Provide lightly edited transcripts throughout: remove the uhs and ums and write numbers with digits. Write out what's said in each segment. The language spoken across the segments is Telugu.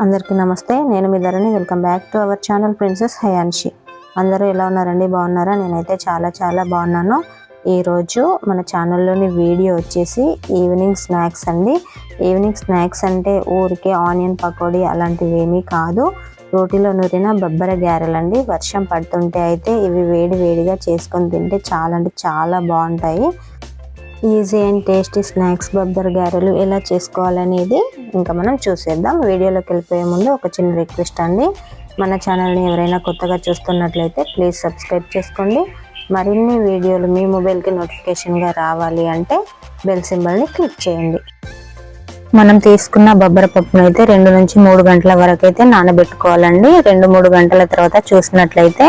అందరికీ నమస్తే. నేను మీ Dharani. Welcome back to our channel Princess Hayanshi. అందరూ ఎలా ఉన్నారండి? బాగున్నారా? నేనైతే చాలా బాగున్నాను. ఈరోజు మన ఛానల్లోని వీడియో వచ్చేసి ఈవినింగ్ స్నాక్స్ అండి. ఈవినింగ్ స్నాక్స్ అంటే ఊరికే ఆనియన్ పకోడీ అలాంటివి ఏమీ కాదు. రోటిలో నూరిన బొబ్బర గారెలండి. వర్షం పడుతుంటే అయితే ఇవి వేడిగా చేసుకొని తింటే చాలా బాగుంటాయి. ఈజీ అండ్ టేస్టీ స్నాక్స్ బొబ్బర గారెలు ఎలా చేసుకోవాలనేది ఇంకా మనం చూసేద్దాం. వీడియోలోకి వెళ్ళిపోయే ముందు ఒక చిన్న రిక్వెస్ట్ అండి, మన ఛానల్ని ఎవరైనా కొత్తగా చూస్తున్నట్లయితే ప్లీజ్ సబ్స్క్రైబ్ చేసుకోండి. మరిన్ని వీడియోలు మీ మొబైల్కి నోటిఫికేషన్గా రావాలి అంటే బెల్ సింబల్ని క్లిక్ చేయండి. మనం తీసుకున్న బొబ్బర పప్పును అయితే 2 నుంచి 3 గంటల వరకు అయితే నానబెట్టుకోవాలండి. 2-3 గంటల తర్వాత చూసినట్లయితే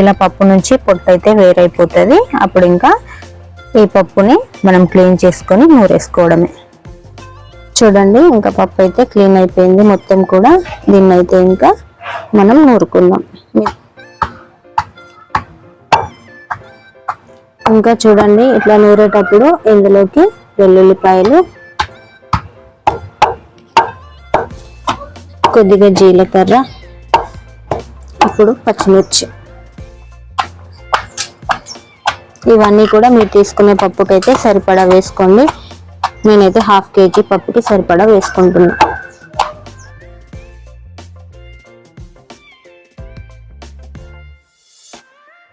ఇలా పప్పు నుంచి పొట్టు అయితే వేరైపోతుంది. అప్పుడు ఇంకా ఈ పప్పుని మనం క్లీన్ చేసుకొని నూరేసుకోవడమే. చూడండి, ఇంకా పప్పు అయితే క్లీన్ అయిపోయింది మొత్తం కూడా. దీన్ని అయితే ఇంకా మనం నూరుకుందాం. ఇంకా చూడండి, ఇట్లా నూరేటప్పుడు ఇందులోకి వెల్లుల్లిపాయలు, కొద్దిగా జీలకర్ర, ఇప్పుడు పచ్చిమిర్చి, ఇవన్నీ కూడా మీరు తీసుకునే పప్పుకైతే సరిపడా వేసుకోండి. నేనైతే 1/2 kg పప్పుకి సరిపడా వేసుకుంటున్నా.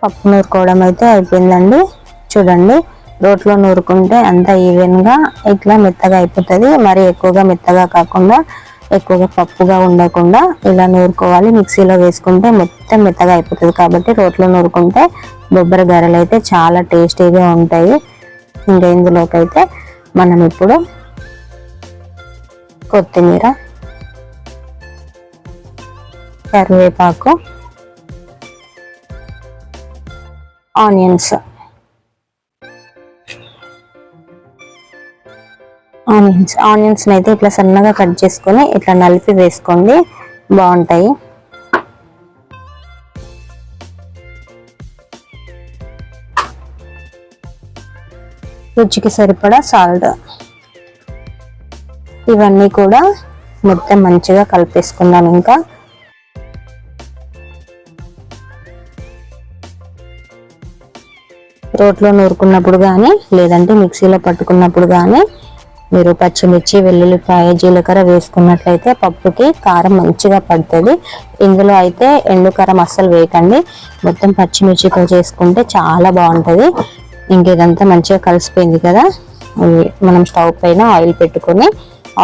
పప్పు నూరుకోవడం అయితే అయిపోయిందండి. చూడండి, రోట్లో నూరుకుంటే అంతా ఈవెన్గా ఇట్లా మెత్తగా అయిపోతుంది. మరి ఎక్కువగా మెత్తగా కాకుండా ఎక్కువగా పప్పుగా ఉండకుండా ఇలా నూరుకోవాలి. మిక్సీలో వేసుకుంటే మొత్తం మెత్తగా అయిపోతుంది. కాబట్టి రోట్లో నూరుకుంటే బొబ్బర గారెలు అయితే చాలా టేస్టీగా ఉంటాయి. ఇంకా ఇందులోకి అయితే మనం ఇప్పుడు కొత్తిమీర, కరివేపాకు, ఆనియన్స్ అయితే ఇట్లా సన్నగా కట్ చేసుకొని ఇట్లా నలిపి వేసుకోండి, బాగుంటాయి. రుచికి సరిపడా సాల్ట్, ఇవన్నీ కూడా మొత్తం మంచిగా కలిపేసుకుందాం. ఇంకా రోట్లో నూరుకున్నప్పుడు కానీ లేదంటే మిక్సీలో పట్టుకున్నప్పుడు కానీ మీరు పచ్చిమిర్చి, వెల్లుల్లిపాయ, జీలకర్ర వేసుకున్నట్లయితే పప్పుకి కారం మంచిగా పడుతుంది. ఇందులో అయితే ఎండు కారం అస్సలు వేయకండి, మొత్తం పచ్చిమిర్చితో చేసుకుంటే చాలా బాగుంటుంది. ఇంకేదంతా మంచిగా కలిసిపోయింది కదా. మనం స్టవ్ పైన ఆయిల్ పెట్టుకొని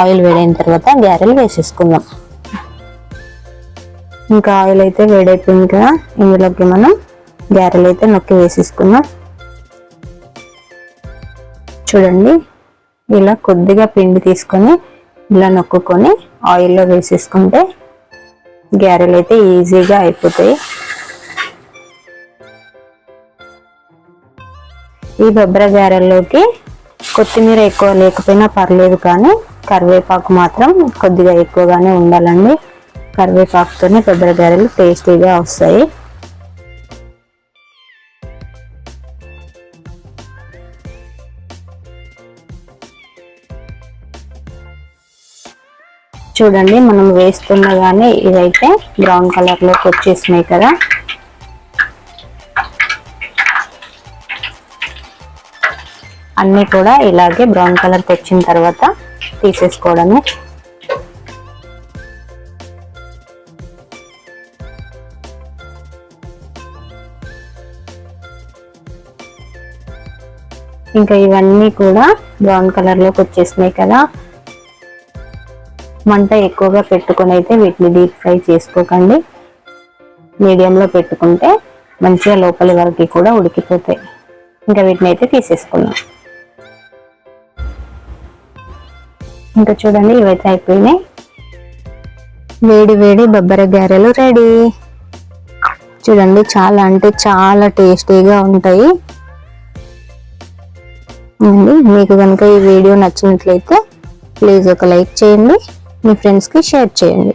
ఆయిల్ వేడైన తర్వాత గారెలు వేసేసుకుందాం. ఇంకా ఆయిల్ అయితే వేడైపోయింది కదా, ఇందులోకి మనం గారెలు అయితే నొక్కి వేసేసుకుందాం. చూడండి, ఇలా కొద్దిగా పిండి తీసుకొని ఇలా నొక్కుకొని ఆయిల్లో వేసేసుకుంటే గారెలు అయితే ఈజీగా అయిపోతాయి. ఈ బొబ్బర గారెల్లోకి కొత్తిమీర ఎక్కువ లేకపోయినా పర్లేదు, కానీ కరివేపాకు మాత్రం కొద్దిగా ఎక్కువగానే ఉండాలండి. కరివేపాకుతోనే బొబ్బర గారెలు టేస్టీగా వస్తాయి. చూడండి, మనం వేస్తుండగానే ఇవైతే బ్రౌన్ కలర్లోకి వచ్చేసినాయి కదా. అన్నీ కూడా ఇలాగే బ్రౌన్ కలర్కి వచ్చిన తర్వాత తీసేసుకోవడమే. ఇంకా ఇవన్నీ కూడా బ్రౌన్ కలర్లోకి వచ్చేసినాయి కదా. మంట ఎక్కువగా పెట్టుకొని అయితే వీటిని డీప్ ఫ్రై చేసుకోకండి. మీడియంలో పెట్టుకుంటే మంచిగా లోపలి వరకు కూడా ఉడికిపోతాయి. ఇంకా వీటిని అయితే తీసేసుకున్నాం. ఇంకా చూడండి, ఇవైతే అయిపోయినాయి. వేడి బొబ్బర గారెలు రెడీ. చూడండి, చాలా అంటే చాలా టేస్టీగా ఉంటాయి. మీకు కనుక ఈ వీడియో నచ్చినట్లయితే ప్లీజ్ ఒక లైక్ చేయండి, మీ ఫ్రెండ్స్కి షేర్ చేయండి.